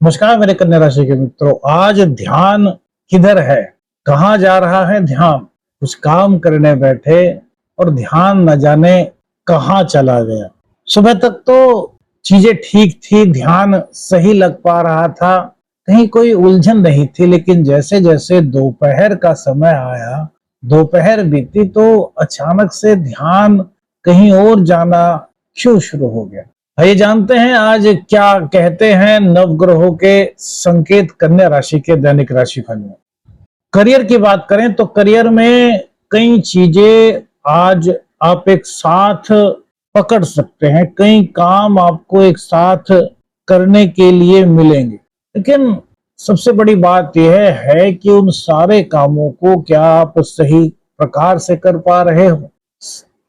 नमस्कार मेरे कन्या राशि के मित्रों। आज ध्यान किधर है, कहाँ जा रहा है ध्यान? कुछ काम करने बैठे और ध्यान न जाने कहाँ चला गया। सुबह तक तो चीजें ठीक थी, ध्यान सही लग पा रहा था, कहीं कोई उलझन नहीं थी। लेकिन जैसे जैसे दोपहर का समय आया, दोपहर बीती तो अचानक से ध्यान कहीं और जाना क्यों शुरू हो गया। आइए जानते हैं आज क्या कहते हैं नवग्रहों के संकेत कन्या राशि के दैनिक राशिफल में। करियर की बात करें तो करियर में कई चीजें आज आप एक साथ पकड़ सकते हैं, कई काम आपको एक साथ करने के लिए मिलेंगे। लेकिन सबसे बड़ी बात यह है कि उन सारे कामों को क्या आप सही प्रकार से कर पा रहे हो?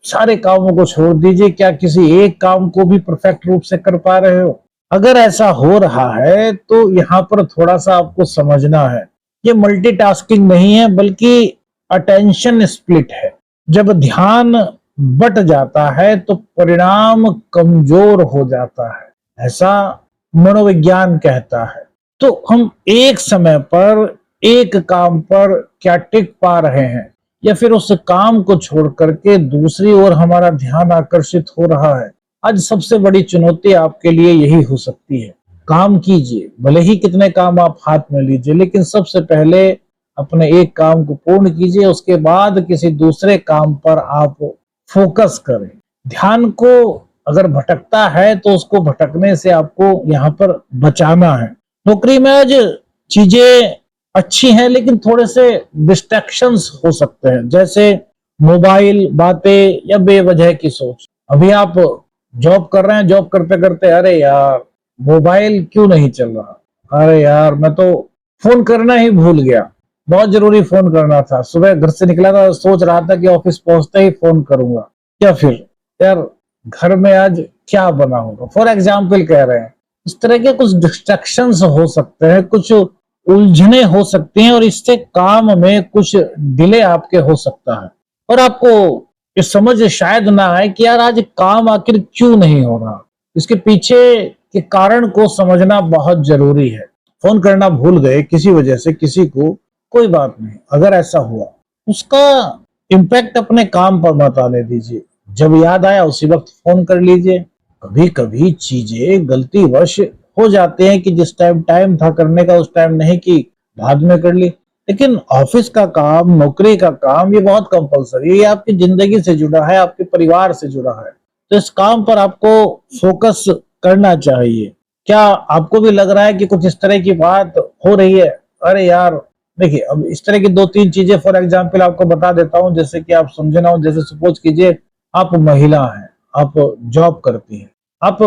सारे कामों को छोड़ दीजिए, क्या किसी एक काम को भी परफेक्ट रूप से कर पा रहे हो? अगर ऐसा हो रहा है तो यहाँ पर थोड़ा सा आपको समझना है, ये मल्टीटास्किंग नहीं है बल्कि अटेंशन स्प्लिट है। जब ध्यान बट जाता है तो परिणाम कमजोर हो जाता है, ऐसा मनोविज्ञान कहता है। तो हम एक समय पर एक काम पर क्या टिक पा रहे हैं या फिर उस काम को छोड़ करके दूसरी ओर हमारा ध्यान आकर्षित हो रहा है। आज सबसे बड़ी चुनौती आपके लिए यही हो सकती है। काम कीजिए, भले ही कितने काम आप हाथ में लीजिए, लेकिन सबसे पहले अपने एक काम को पूर्ण कीजिए, उसके बाद किसी दूसरे काम पर आप फोकस करें। ध्यान को अगर भटकता है तो उसको भटकने से आपको यहाँ पर बचाना है। नौकरी में आज चीजें अच्छी हैं लेकिन थोड़े से डिस्ट्रैक्शंस हो सकते हैं, जैसे मोबाइल बातें या बेवजह की सोच। अभी आप जॉब कर रहे हैं, जॉब करते करते अरे यार मोबाइल क्यों नहीं चल रहा, अरे यार मैं तो फोन करना ही भूल गया, बहुत जरूरी फोन करना था, सुबह घर से निकला था, सोच रहा था कि ऑफिस पहुंचते ही फोन करूंगा। या फिर यार घर में आज क्या बना होगा, फॉर एग्जाम्पल कह रहे हैं। इस तरह के कुछ डिस्ट्रैक्शंस हो सकते हैं, कुछ उलझने हो सकती हैं और इससे काम में कुछ डिले आपके हो सकता है। और आपको ये समझ शायद ना आए कि यार आज काम आखिर क्यों नहीं हो रहा। इसके पीछे के कारण को समझना बहुत जरूरी है। फोन करना भूल गए किसी वजह से किसी को, कोई बात नहीं, अगर ऐसा हुआ उसका इम्पैक्ट अपने काम पर मत आने दीजिए। जब याद आया उसी वक्त फोन कर लीजिए। कभी कभी चीजें गलतीवश हो जाते हैं कि जिस टाइम टाइम था करने का उस टाइम नहीं की, बाद में कर ली। लेकिन ऑफिस का काम, नौकरी का काम, ये बहुत कंपलसरी है, ये आपकी जिंदगी से जुड़ा है, आपके परिवार से जुड़ा है। तो इस काम पर आपको फोकस करना चाहिए। क्या आपको भी लग रहा है कि कुछ इस तरह की बात हो रही है? अरे यार देखिए, अब इस तरह की दो तीन चीजें फॉर एग्जाम्पल आपको बता देता हूँ, जैसे कि आप समझे ना हो। जैसे सपोज कीजिए आप महिला हैं, आप जॉब करती हैं, आप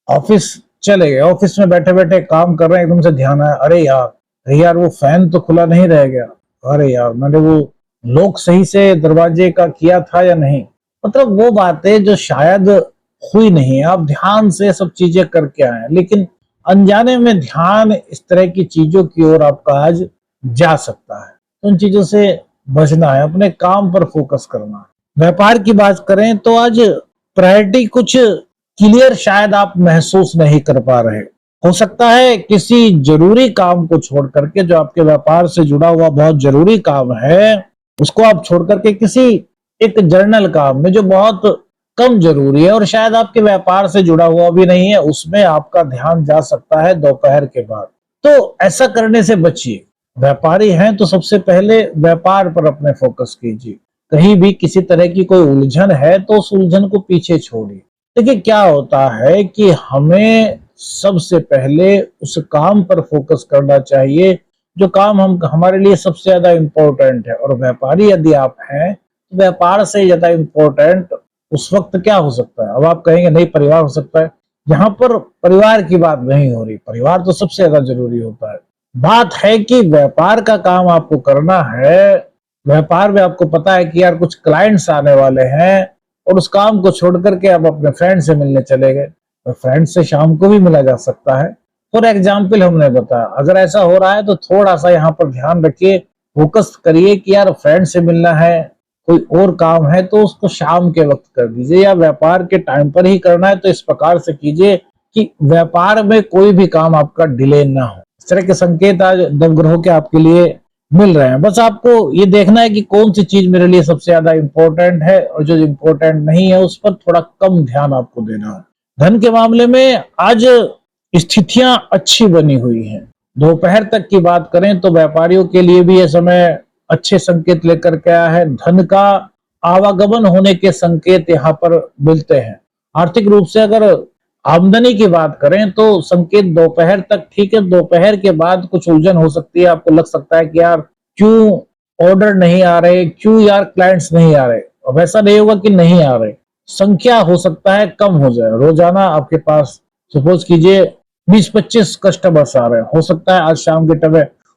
ऑफिस चले गए, ऑफिस में बैठे बैठे काम कर रहे हैं, एकदम से ध्यान आया अरे यार वो फैन तो खुला नहीं रह गया, अरे यार मैंने वो लॉक सही से दरवाजे का किया था या नहीं। मतलब वो बातें जो शायद हुई नहीं, आप ध्यान से सब चीजें करके आए हैं, लेकिन अनजाने में ध्यान इस तरह की चीजों की ओर आपका आज जा सकता है। तो उन चीजों से बचना है, अपने काम पर फोकस करना है। व्यापार की बात करें तो आज प्रायोरिटी कुछ क्लियर शायद आप महसूस नहीं कर पा रहे। हो सकता है किसी जरूरी काम को छोड़ करके, जो आपके व्यापार से जुड़ा हुआ बहुत जरूरी काम है, उसको आप छोड़ करके किसी एक जर्नल काम में जो बहुत कम जरूरी है और शायद आपके व्यापार से जुड़ा हुआ भी नहीं है, उसमें आपका ध्यान जा सकता है दोपहर के बाद। तो ऐसा करने से बचिए। व्यापारी हैं तो सबसे पहले व्यापार पर अपने फोकस कीजिए। कहीं भी किसी तरह की कोई उलझन है तो उस उलझन को पीछे छोड़िए। देखिए क्या होता है कि हमें सबसे पहले उस काम पर फोकस करना चाहिए जो काम हम हमारे लिए सबसे ज्यादा इम्पोर्टेंट है। और व्यापारी यदि आप हैं तो व्यापार से ज्यादा इम्पोर्टेंट उस वक्त क्या हो सकता है? अब आप कहेंगे नहीं परिवार हो सकता है। यहाँ पर परिवार की बात नहीं हो रही, परिवार तो सबसे ज्यादा जरूरी होता है। बात है कि व्यापार का काम आपको करना है, व्यापार में आपको पता है कि यार कुछ क्लाइंट्स आने वाले हैं और उस काम को छोड़ करके आप अपने फ्रेंड से मिलने चले गए। तो फ्रेंड से शाम को भी मिला जा सकता है। फॉर एग्जाम्पल हमने बताया, अगर ऐसा हो रहा है तो थोड़ा सा यहाँ पर ध्यान रखिए, फोकस करिए कि यार फ्रेंड से मिलना है, कोई और काम है तो उसको शाम के वक्त कर दीजिए, या व्यापार के टाइम पर ही करना है तो इस प्रकार से कीजिए कि व्यापार में कोई भी काम आपका डिले ना हो। इस तरह के संकेत आज नवग्रहों के आपके लिए मिल रहे हैं। बस आपको ये देखना है कि कौन सी चीज मेरे लिए सबसे ज्यादा इंपॉर्टेंट है और जो इंपॉर्टेंट नहीं है उस पर थोड़ा कम ध्यान आपको देना है। धन के मामले में आज स्थितियां अच्छी बनी हुई हैं। दोपहर तक की बात करें तो व्यापारियों के लिए भी यह समय अच्छे संकेत लेकर के आया है। धन का आवागमन होने के संकेत यहाँ पर मिलते हैं। आर्थिक रूप से अगर आमदनी की बात करें तो संकेत दोपहर तक ठीक है। दोपहर के बाद कुछ उलझन हो सकती है। आपको लग सकता है कि यार क्यों ऑर्डर नहीं आ रहे, क्यों यार क्लाइंट्स नहीं आ रहे। अब ऐसा नहीं होगा कि नहीं आ रहे, संख्या हो सकता है कम हो जाए। रोजाना आपके पास सपोज कीजिए 20-25 कस्टमर्स आ रहे हैं, हो सकता है आज शाम के टाइम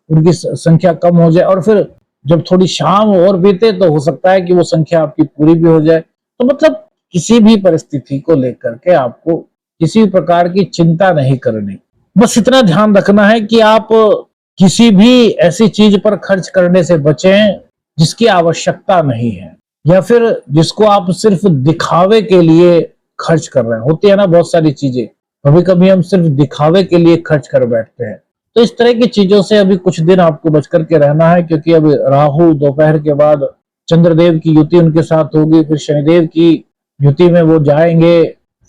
उनकी संख्या कम हो जाए और फिर जब थोड़ी शाम और बीते तो हो सकता है कि वो संख्या आपकी पूरी भी हो जाए। तो मतलब किसी भी परिस्थिति को लेकर के आपको किसी प्रकार की चिंता नहीं करनी। बस इतना ध्यान रखना है कि आप किसी भी ऐसी चीज पर खर्च करने से बचें जिसकी आवश्यकता नहीं है या फिर जिसको आप सिर्फ दिखावे के लिए खर्च कर रहे हैं। होती है ना बहुत सारी चीजें, कभी कभी हम सिर्फ दिखावे के लिए खर्च कर बैठते हैं। तो इस तरह की चीजों से अभी कुछ दिन आपको बच करके रहना है, क्योंकि अब राहु दोपहर के बाद चंद्रदेव की युति उनके साथ होगी, फिर शनिदेव की युति में वो जाएंगे,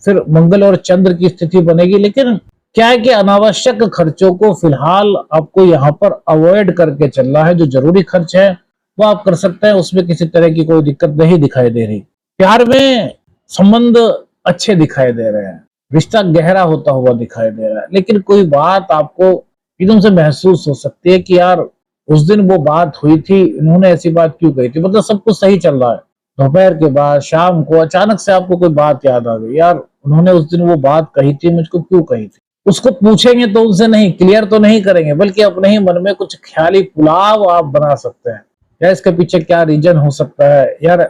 फिर मंगल और चंद्र की स्थिति बनेगी। लेकिन क्या है कि अनावश्यक खर्चों को फिलहाल आपको यहाँ पर अवॉइड करके चलना है। जो जरूरी खर्च है वो आप कर सकते हैं, उसमें किसी तरह की कोई दिक्कत नहीं दिखाई दे रही। प्यार में संबंध अच्छे दिखाई दे रहे हैं, रिश्ता गहरा होता हुआ दिखाई दे रहा है। लेकिन कोई बात आपको एकदम से महसूस हो सकती है कि यार उस दिन वो बात हुई थी, इन्होंने ऐसी बात क्यों कही थी। मतलब सब कुछ सही चल रहा है, दोपहर के बाद शाम को अचानक से आपको कोई बात याद आ गई, यार उन्होंने उस दिन वो बात कही थी, मुझको क्यों कही थी। उसको पूछेंगे तो उनसे नहीं, क्लियर तो नहीं करेंगे, बल्कि अपने ही मन में कुछ ख्याली पुलाव आप बना सकते हैं। या इसके पीछे क्या रीजन हो सकता है, यार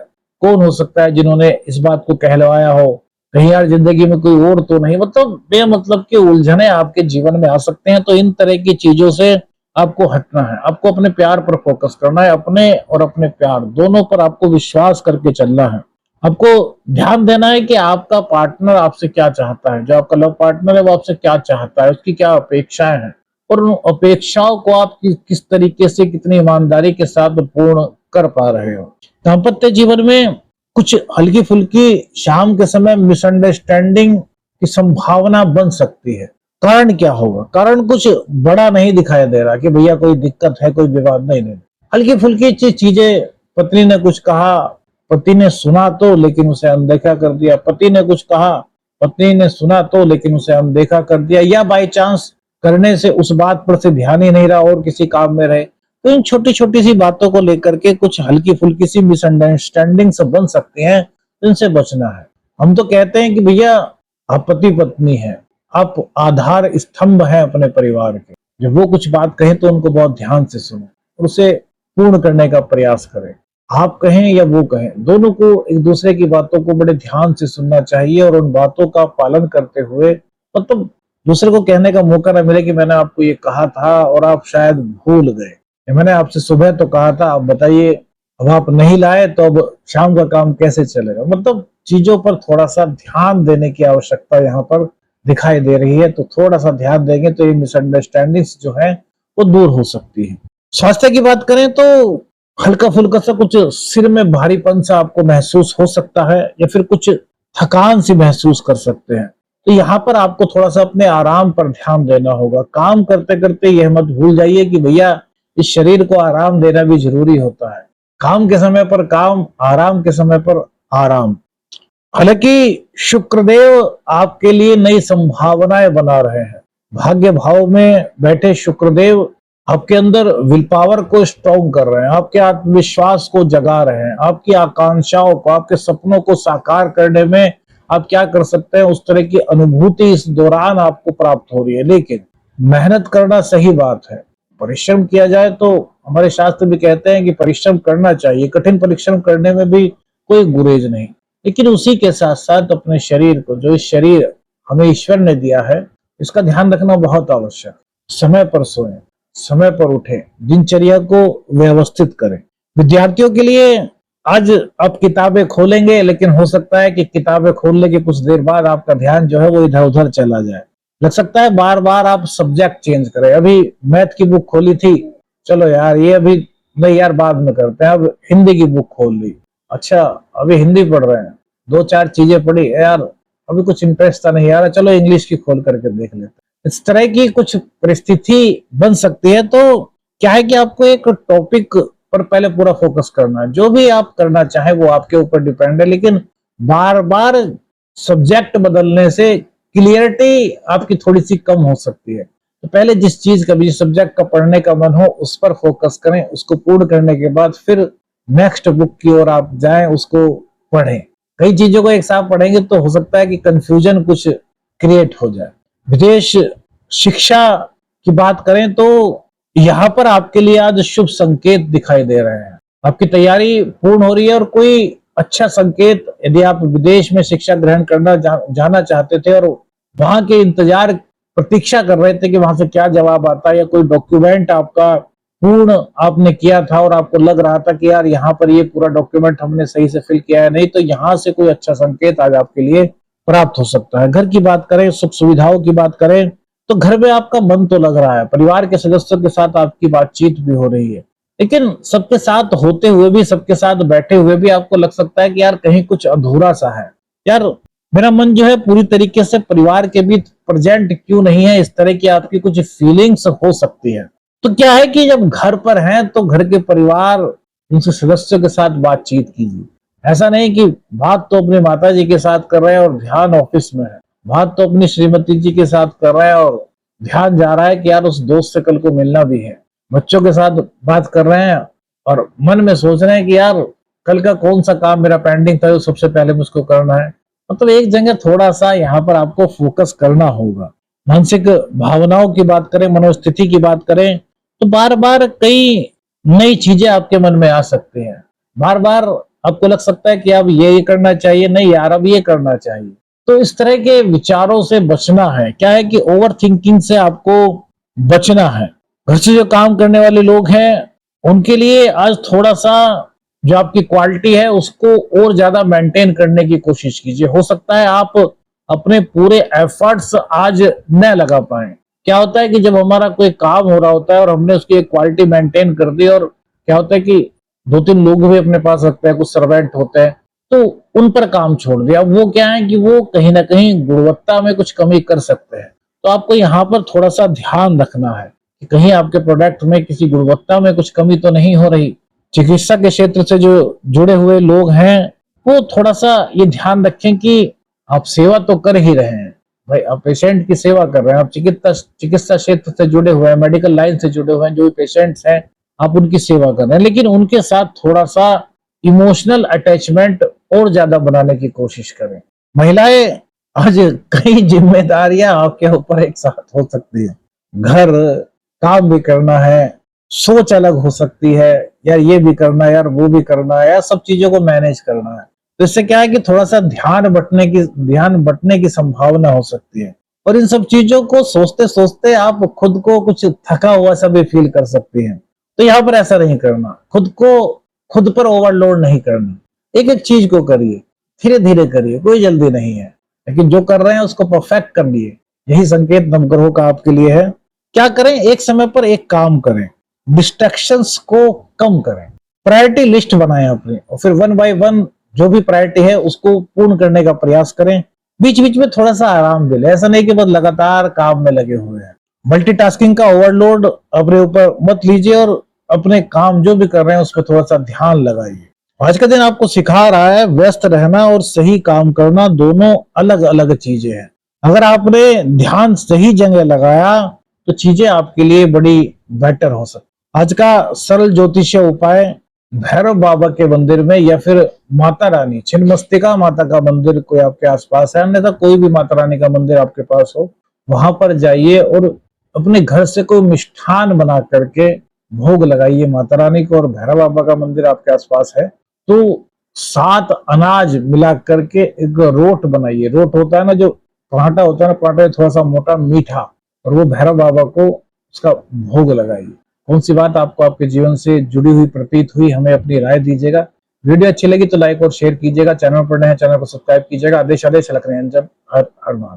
कौन हो सकता है जिन्होंने इस बात को कहलवाया हो, कहीं यार जिंदगी में कोई और तो नहीं। मतलब बेमतलब की उलझने आपके जीवन में आ सकते हैं। तो इन तरह की चीजों से आपको हटना है, आपको अपने प्यार पर फोकस करना है। अपने और अपने प्यार दोनों पर आपको विश्वास करके चलना है। आपको ध्यान देना है कि आपका पार्टनर आपसे क्या चाहता है, जो आपका लव पार्टनर है वो आपसे क्या चाहता है, उसकी क्या अपेक्षाएं हैं और उन अपेक्षाओं को आप किस तरीके से कितनी ईमानदारी के साथ पूर्ण कर पा रहे हो। दाम्पत्य जीवन में कुछ हल्की फुल्की शाम के समय मिसअंडरस्टैंडिंग की संभावना बन सकती है। कारण क्या होगा? कारण कुछ बड़ा नहीं दिखाई दे रहा कि भैया कोई दिक्कत है, कोई विवाद नहीं। हल्की फुल्की चीजें, पत्नी ने कुछ कहा, पति ने सुना तो लेकिन उसे अनदेखा कर दिया, पति ने कुछ कहा, पत्नी ने सुना तो लेकिन उसे अनदेखा कर दिया, या बाई चांस करने से उस बात पर से ध्यान ही नहीं रहा और किसी काम में रहे। तो इन छोटी छोटी सी बातों को लेकर के कुछ हल्की फुल्की सी मिसअंडरस्टैंडिंग से बन सकती हैं, इनसे बचना है। हम तो कहते हैं कि भैया आप पति पत्नी हैं, आप आधार स्तंभ हैं अपने परिवार के। जब वो कुछ बात कहें तो उनको बहुत ध्यान से सुने और उसे पूर्ण करने का प्रयास करें। आप कहें या वो कहें, दोनों को एक दूसरे की बातों को बड़े ध्यान से सुनना चाहिए और उन बातों का पालन करते हुए, मतलब दूसरे को कहने का मौका ना मिले कि मैंने आपको ये कहा था और आप शायद भूल गए, मैंने आपसे सुबह तो कहा था, आप बताइए अब आप नहीं लाए तो अब शाम का काम कैसे चलेगा। मतलब चीजों पर थोड़ा सा ध्यान देने की आवश्यकता यहाँ पर दिखाई दे रही है। तो थोड़ा सा ध्यान देंगे तो ये मिसअंडरस्टैंडिंग्स जो है वो दूर हो सकती है। स्वास्थ्य की बात करें तो हल्का फुल्का सा कुछ सिर में भारीपन सा आपको महसूस हो सकता है या फिर कुछ थकान सी महसूस कर सकते हैं। तो यहाँ पर आपको थोड़ा सा अपने आराम पर ध्यान देना होगा। काम करते करते यह मत भूल जाइए कि भैया इस शरीर को आराम देना भी जरूरी होता है। काम के समय पर काम, आराम के समय पर आराम। हालांकि शुक्रदेव आपके लिए नई संभावनाएं बना रहे हैं। भाग्य भाव में बैठे शुक्रदेव आपके अंदर विल पावर को स्ट्रॉन्ग कर रहे हैं, आपके आत्मविश्वास को जगा रहे हैं, आपकी आकांक्षाओं को, आपके सपनों को साकार करने में आप क्या कर सकते हैं, उस तरह की अनुभूति इस दौरान आपको प्राप्त हो रही है। लेकिन मेहनत करना सही बात है, परिश्रम किया जाए तो हमारे शास्त्र भी कहते हैं कि परिश्रम करना चाहिए, कठिन परिश्रम करने में भी कोई गुरेज नहीं। लेकिन उसी के साथ साथ अपने शरीर को, जो इस शरीर हमें ईश्वर ने दिया है, इसका ध्यान रखना बहुत आवश्यक। समय पर सोएं, समय पर उठें, दिनचर्या को व्यवस्थित करें। विद्यार्थियों के लिए आज आप किताबें खोलेंगे, लेकिन हो सकता है कि किताबें खोलने के कुछ देर बाद आपका ध्यान जो है वो इधर उधर चला जाए। लग सकता है बार बार आप सब्जेक्ट चेंज करें। अभी मैथ की बुक खोली थी, चलो यार ये अभी नहीं यार बाद में करते हैं, अब हिंदी की बुक खोल ली, अच्छा अभी हिंदी पढ़ रहे हैं, दो चार चीजें पढ़ी यार, अभी कुछ इंटरेस्ट नहीं आ रहा, चलो इंग्लिश की खोल करके देख लेते हैं। इस तरह की कुछ परिस्थिति बन सकती है। तो क्या है कि आपको एक टॉपिक पर पहले पूरा फोकस करना है, जो भी आप करना चाहे वो आपके ऊपर डिपेंड है, लेकिन बार बार सब्जेक्ट बदलने से क्लियरिटी आपकी थोड़ी सी कम हो सकती है। तो पहले जिस चीज का भी सब्जेक्ट का पढ़ने का मन हो उस पर फोकस करें, उसको पूर्ण करने के बाद फिर नेक्स्ट बुक की ओर आप जाएं, उसको पढ़ें। कई चीजों को एक साथ पढ़ेंगे तो हो सकता है कि कंफ्यूजन कुछ क्रिएट हो जाए। विदेश शिक्षा की बात करें तो यहाँ पर आपके लिए आज शुभ संकेत दिखाई दे रहे हैं, आपकी तैयारी पूर्ण हो रही है और कोई अच्छा संकेत, यदि आप विदेश में शिक्षा ग्रहण करना जाना चाहते थे और वहां के इंतजार प्रतीक्षा कर रहे थे कि वहां से क्या जवाब आता है, या कोई डॉक्यूमेंट आपका पूर्ण आपने किया था और आपको लग रहा था कि यार यहाँ पर ये पूरा डॉक्यूमेंट हमने सही से फिल किया है नहीं, तो यहाँ से कोई अच्छा संकेत आज आपके लिए प्राप्त हो सकता है। घर की बात करें, सुख सुविधाओं की बात करें तो घर में आपका मन तो लग रहा है, परिवार के सदस्यों के साथ आपकी बातचीत भी हो रही है, लेकिन सबके साथ होते हुए भी, सबके साथ बैठे हुए भी आपको लग सकता है कि यार कहीं कुछ अधूरा सा है, यार मेरा मन जो है पूरी तरीके से परिवार के बीच प्रेजेंट क्यों नहीं है। इस तरह की आपकी कुछ फीलिंग्स हो सकती है। तो क्या है कि जब घर पर हैं तो घर के परिवार, उनसे सदस्यों के साथ बातचीत कीजिए। ऐसा नहीं कि बात तो अपनी माता जी के साथ कर रहे हैं और ध्यान ऑफिस में है, बात तो अपनी श्रीमती जी के साथ कर रहे हैं और ध्यान जा रहा है कि यार उस दोस्त से कल को मिलना भी है। बच्चों के साथ बात कर रहे हैं और मन में सोच रहे हैं कि यार कल का कौन सा काम मेरा पेंडिंग था जो सबसे पहले मुझको करना है। मतलब एक जगह थोड़ा सा यहाँ पर आपको फोकस करना होगा। मानसिक भावनाओं की बात करें, मनोस्थिति की बात करें तो बार बार कई नई चीजें आपके मन में आ सकती हैं। बार बार आपको लग सकता है कि अब ये करना चाहिए, नहीं यार अब ये करना चाहिए। तो इस तरह के विचारों से बचना है। क्या है कि ओवर थिंकिंग से आपको बचना है। घर से जो काम करने वाले लोग हैं उनके लिए आज थोड़ा सा जो आपकी क्वालिटी है उसको और ज्यादा मेंटेन करने की कोशिश कीजिए। हो सकता है आप अपने पूरे एफर्ट्स आज न लगा पाए। क्या होता है कि जब हमारा कोई काम हो रहा होता है और हमने उसकी एक क्वालिटी मेंटेन कर दी, और क्या होता है कि दो तीन लोग भी अपने पास रखते हैं, कुछ सर्वेंट होते हैं, तो उन पर काम छोड़ दिया। वो क्या है कि वो कहीं ना कहीं गुणवत्ता में कुछ कमी कर सकते हैं। तो आपको यहाँ पर थोड़ा सा ध्यान रखना है कि कहीं आपके प्रोडक्ट में किसी गुणवत्ता में कुछ कमी तो नहीं हो रही। चिकित्सा के क्षेत्र से जो जुड़े हुए लोग हैं वो थोड़ा सा ये ध्यान रखें कि आप सेवा तो कर ही रहे हैं भाई, आप पेशेंट की सेवा कर रहे हैं, आप चिकित्सा क्षेत्र से जुड़े हुए हैं, मेडिकल लाइन से जुड़े हुए हैं, जो भी पेशेंट्स हैं आप उनकी सेवा कर रहे हैं, लेकिन उनके साथ थोड़ा सा इमोशनल अटैचमेंट और ज्यादा बनाने की कोशिश करें। महिलाएं, आज कई जिम्मेदारियां आपके ऊपर एक साथ हो सकती है। घर, काम भी करना है, सोच अलग हो सकती है, यार ये भी करना है, यार वो भी करना है, यार सब चीजों को मैनेज करना है। तो इससे क्या है कि थोड़ा सा ध्यान बटने की संभावना हो सकती है। और इन सब चीजों को सोचते सोचते आप खुद को कुछ थका हुआ सा भी फील कर सकती हैं। तो यहाँ पर ऐसा नहीं करना, खुद पर ओवरलोड नहीं करना। एक एक चीज को करिए, धीरे धीरे करिए, कोई जल्दी नहीं है, लेकिन जो कर रहे हैं उसको परफेक्ट कर लिए। यही संकेत नवग्रहों का आपके लिए है। क्या करें, एक समय पर एक काम करें, डिस्ट्रैक्शंस को कम करें, प्रायोरिटी लिस्ट बनाएं अपनी, और फिर वन बाय वन जो भी प्रायोरिटी है उसको पूर्ण करने का प्रयास करें। बीच बीच में थोड़ा सा आराम भी लें, ऐसा नहीं कि बस लगातार काम में लगे हुए हैं। मल्टीटास्किंग का ओवरलोड अपने ऊपर मत लीजिए और अपने काम जो भी कर रहे हैं उस पर थोड़ा सा ध्यान लगाइए। आज का दिन आपको सिखा रहा है व्यस्त रहना और सही काम करना दोनों अलग अलग चीजें हैं। अगर आपने ध्यान सही जगह लगाया तो चीजें आपके लिए बड़ी बेटर हो सकती। आज का सरल ज्योतिषीय उपाय, भैरव बाबा के मंदिर में या फिर माता रानी छिन्नमस्तिका माता का मंदिर कोई आपके आसपास है, अन्यथा कोई भी माता रानी का मंदिर आपके पास हो, वहां पर जाइए और अपने घर से कोई मिष्ठान बना करके भोग लगाइए माता रानी को। और भैरव बाबा का मंदिर आपके आसपास है तो 7 अनाज मिला करके एक रोट बनाइए। रोट होता है ना, जो पराठा होता है ना, पराठा थोड़ा सा मोटा मीठा, और वो भैरव बाबा को उसका भोग लगाइए। कौन सी बात आपको आपके जीवन से जुड़ी हुई प्रतीत हुई, हमें अपनी राय दीजिएगा। वीडियो अच्छी लगी तो लाइक और शेयर कीजिएगा। चैनल पर नए हैं, चैनल को सब्सक्राइब कीजिएगा। आदेश आदेश लख रहे हैं। हर हर महादेव।